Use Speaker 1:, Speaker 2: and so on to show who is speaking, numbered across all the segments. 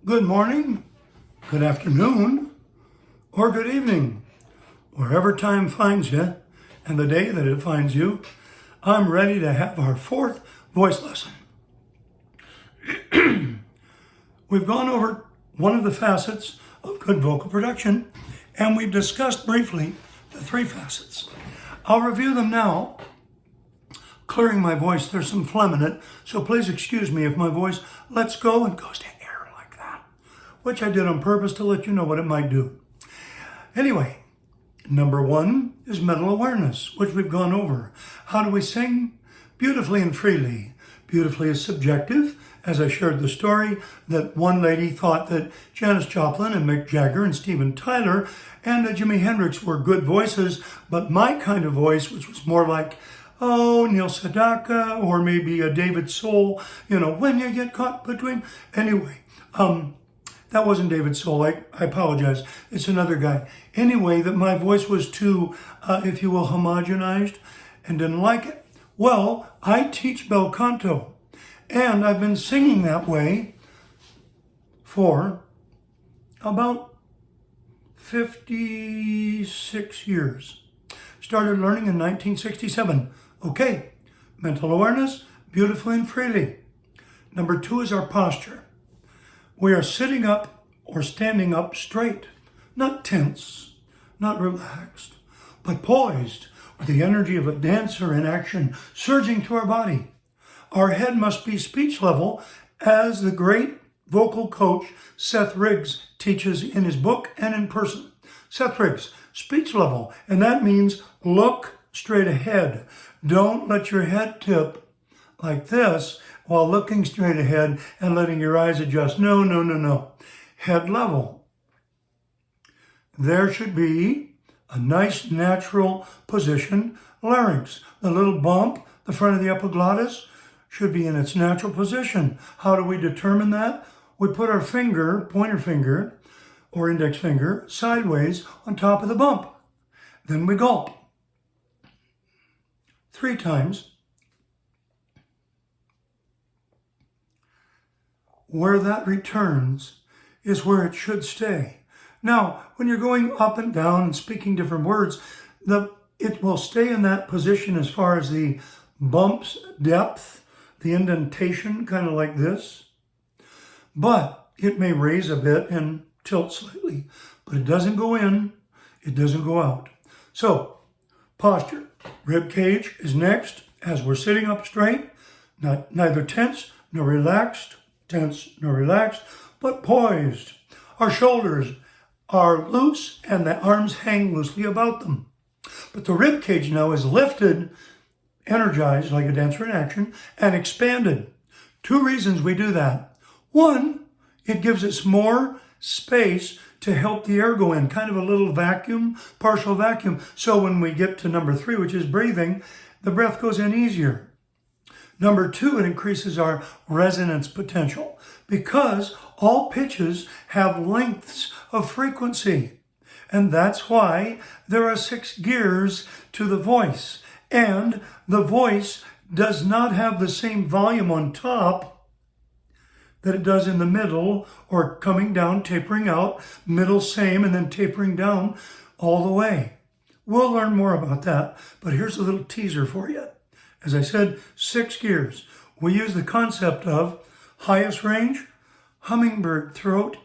Speaker 1: Good morning, good afternoon, or good evening. Wherever time finds you and the day that it finds you, I'm ready to have our fourth voice lesson. We've gone over one of the facets of good vocal production, and we've discussed briefly the three facets. I'll review them now, clearing my voice. There's some phlegm in it, so please excuse me if my voice lets go and goes to air like that, which I did on purpose to let you know what it might do. Anyway, number one is mental awareness, which we've gone over. How do we sing? Beautifully and freely. Beautifully is subjective, as I shared the story that one lady thought that Janis Joplin and Mick Jagger and Steven Tyler and Jimi Hendrix were good voices, but my kind of voice, which was more like, Neil Sedaka, or maybe a David Soul, when you get caught between. Anyway, that wasn't David Soul. I apologize. It's another guy. Anyway, that my voice was too, if you will, homogenized and didn't like it. Well, I teach bel canto, and I've been singing that way for about 56 years. Started learning in 1967. Okay, mental awareness, beautifully and freely. Number two is our posture. We are sitting up or standing up straight, not tense, not relaxed, but poised with the energy of a dancer in action surging through our body. Our head must be speech level, as the great vocal coach Seth Riggs teaches in his book and in person. Seth Riggs, speech level, and that means look straight ahead. Don't let your head tip like this while looking straight ahead and letting your eyes adjust. No. Head level. There should be a nice natural position. Larynx, the little bump, the front of the epiglottis, should be in its natural position. How do we determine that? We put our finger, pointer finger, or index finger, sideways on top of the bump. Then we gulp 3 times. Where that returns is where it should stay. Now, when you're going up and down and speaking different words, it will stay in that position as far as the bump's depth, the indentation, kind of like this. But it may raise a bit and tilt slightly, but it doesn't go in, it doesn't go out. So, posture. Rib cage is next as we're sitting up straight, neither tense nor relaxed, but poised. Our shoulders are loose and the arms hang loosely about them. But the rib cage now is lifted, energized like a dancer in action, and expanded. 2 reasons we do that. 1, it gives us more space to help the air go in, kind of a little vacuum, partial vacuum. So when we get to number 3, which is breathing, the breath goes in easier. Number 2, it increases our resonance potential because all pitches have lengths of frequency. And that's why there are 6 gears to the voice. And the voice does not have the same volume on top that it does in the middle, or coming down, tapering out, middle same, and then tapering down all the way. We'll learn more about that, but here's a little teaser for you. As I said, 6 gears. We use the concept of highest range, hummingbird throat,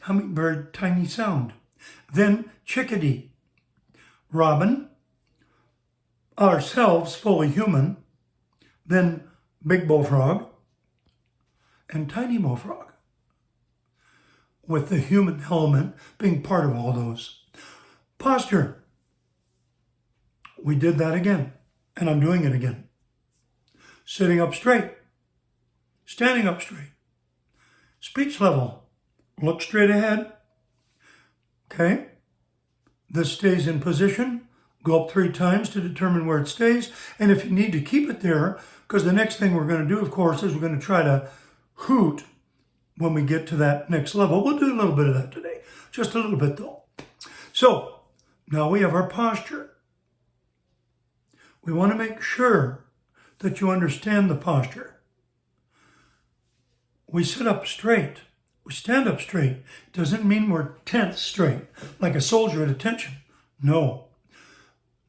Speaker 1: hummingbird tiny sound. Then chickadee, robin, ourselves fully human, then big bullfrog, and tiny bullfrog, with the human element being part of all those. Posture. We did that again, and I'm doing it again. Sitting up straight, standing up straight. Speech level. Look straight ahead. Okay? This stays in position. Go up 3 times to determine where it stays. And if you need to keep it there, because the next thing we're going to do, of course, is we're going to try to hoot when we get to that next level. We'll do a little bit of that today. Just a little bit, though. So, now we have our posture. We want to make sure that you understand the posture. We sit up straight. We stand up straight. Doesn't mean we're tense straight, like a soldier at attention. No.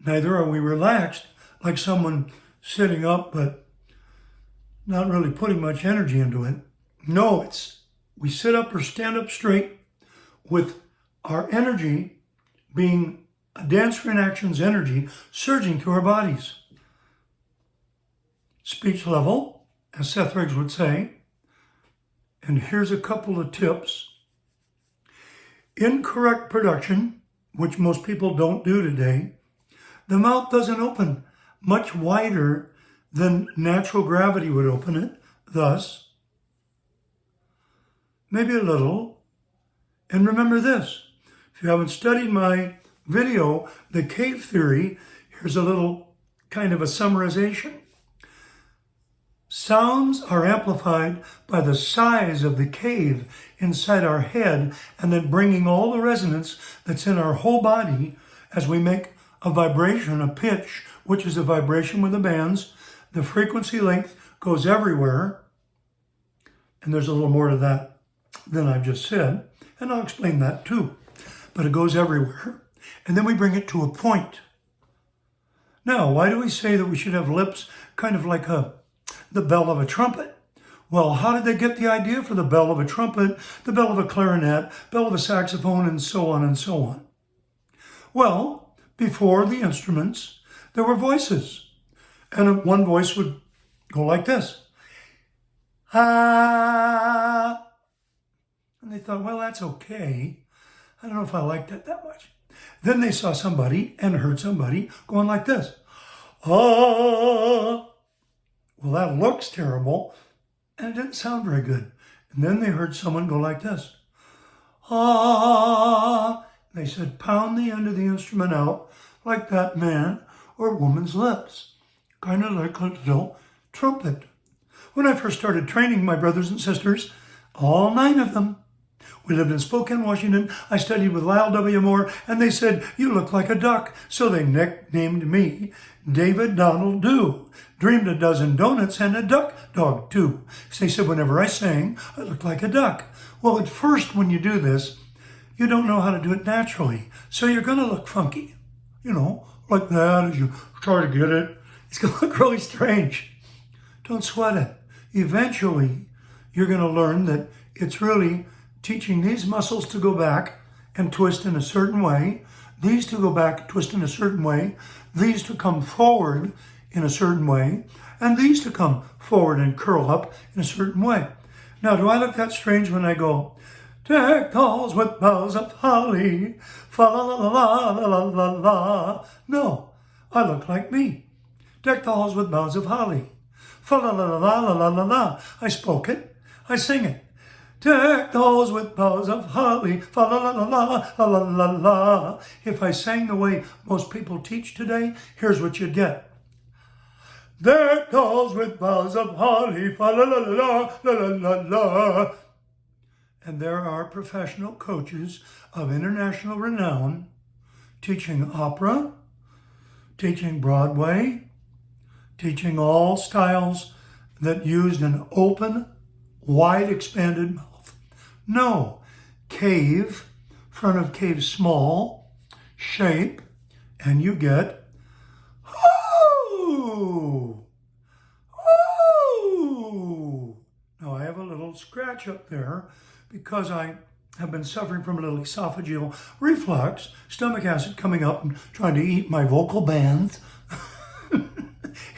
Speaker 1: Neither are we relaxed, like someone sitting up but not really putting much energy into it. No, it's we sit up or stand up straight with our energy being a dancer in action's energy surging through our bodies. Speech level, as Seth Riggs would say. And here's a couple of tips. Incorrect production, which most people don't do today, the mouth doesn't open much wider than natural gravity would open it. Thus, maybe a little. And remember this, if you haven't studied my video, The Cave Theory, here's a little kind of a summarization. Sounds are amplified by the size of the cave inside our head and then bringing all the resonance that's in our whole body as we make a vibration, a pitch, which is a vibration with the bands. The frequency length goes everywhere. And there's a little more to that than I've just said. And I'll explain that too. But it goes everywhere. And then we bring it to a point. Now, why do we say that we should have lips kind of like the bell of a trumpet? Well, how did they get the idea for the bell of a trumpet, the bell of a clarinet, bell of a saxophone, and so on and so on? Well, before the instruments, there were voices. And one voice would go like this. Ah. And they thought, well, that's okay. I don't know if I like that much. Then they saw somebody and heard somebody going like this. Ah. Well, that looks terrible, and it didn't sound very good. And then they heard someone go like this. Ah. They said, pound the end of the instrument out like that man or woman's lips, kind of like a little trumpet. When I first started training my brothers and sisters, all 9 of them, we lived in Spokane, Washington. I studied with Lyle W. Moore, and they said, you look like a duck. So they nicknamed me David Donald Do. Dreamed a dozen donuts and a duck dog too. So they said whenever I sang, I looked like a duck. Well, at first when you do this, you don't know how to do it naturally. So you're going to look funky, like that as you try to get it. It's going to look really strange. Don't sweat it. Eventually, you're going to learn that it's really teaching these muscles to go back and twist in a certain way, these to go back, twist in a certain way, these to come forward in a certain way, and these to come forward and curl up in a certain way. Now, do I look that strange when I go, deck dolls with boughs of holly, fa la la la la la la la? No, I look like me. Deck the halls with boughs of holly, fa la la la la la la la la. I spoke it, I sing it. Deck the halls with boughs of holly, fa la la la la la la la la. If I sang the way most people teach today, here's what you'd get. Deck the halls with boughs of holly, fa la la la la la la la. And there are professional coaches of international renown teaching opera, teaching Broadway, teaching all styles that used an open, wide expanded mouth. No, cave, front of cave small, shape, and you get, ooh, ooh. Now I have a little scratch up there because I have been suffering from a little esophageal reflux, stomach acid coming up and trying to eat my vocal bands.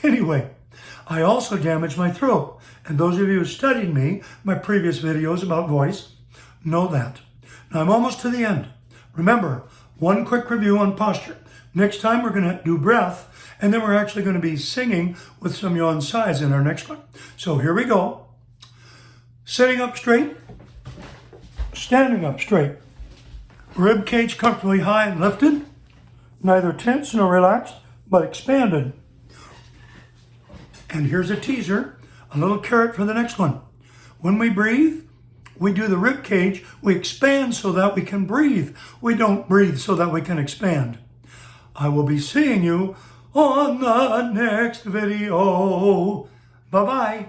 Speaker 1: Anyway, I also damaged my throat. And those of you who studied me, my previous videos about voice, know that. Now I'm almost to the end. Remember, one quick review on posture. Next time we're going to do breath, and then we're actually going to be singing with some yawn sides in our next one. So here we go. Sitting up straight, standing up straight. Rib cage comfortably high and lifted, neither tense nor relaxed, but expanded. And here's a teaser, a little carrot for the next one. When we breathe, we do the rib cage, we expand so that we can breathe. We don't breathe so that we can expand. I will be seeing you on the next video. Bye-bye.